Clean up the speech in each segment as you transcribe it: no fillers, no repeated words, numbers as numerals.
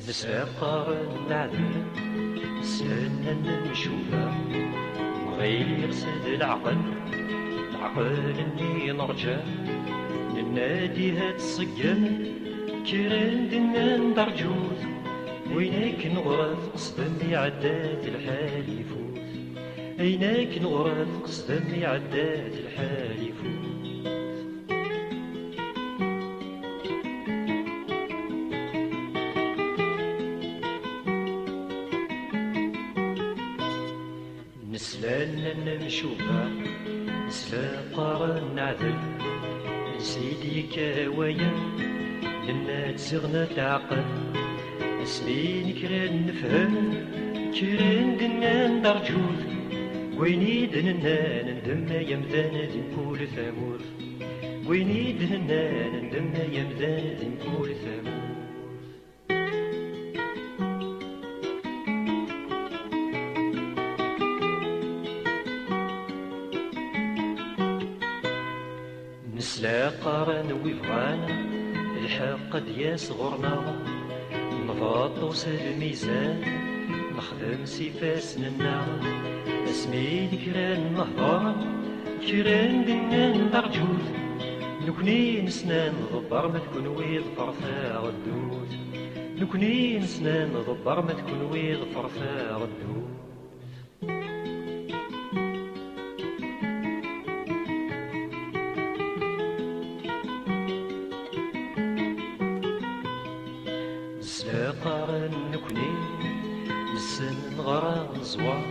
نساقر النعذر سنة نمشوفة غير سد العقل اللي نرجع ننادي هاد الصقم كيران دنا ندرجوز وينك نغرف قصد عدات الحال يفوت أيناك نغرف قصد عدات الحال يفوت نسلالنا نمشوفا نسلا قارن نعذل نسيدي كهوايا لنا تزغنا تعقل اسمين كران نفهم كران دنا ندرجوز ويني دننا ندم يمدان ذي نقول ثمور ويني دننا ندم يمدان ذي نقول ثمور نسلا قارن ويفغانا الحق ديال صغرنا نفاطوس الميزان نخدم سيفاسنا اسمي كران نهضر كران دنا ندرجوز نكوني نسنا نضبر ما تكون ويض فرفا غدوز نكوني نسنا نضبر ما تكون ويض فرفا غدوز ساقر نكوني نسن نغرى نزوى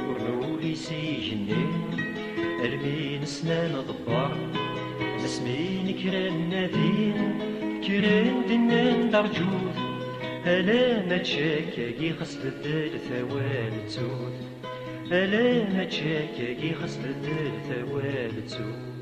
ورنولي سيجني المين سنان ضبار اسمين كران نادين كران دنان درجوز ألا ما تشاكاكي خص تدل ثوال تسود ألا ما تشاكاكي خص تدل ثوال تسود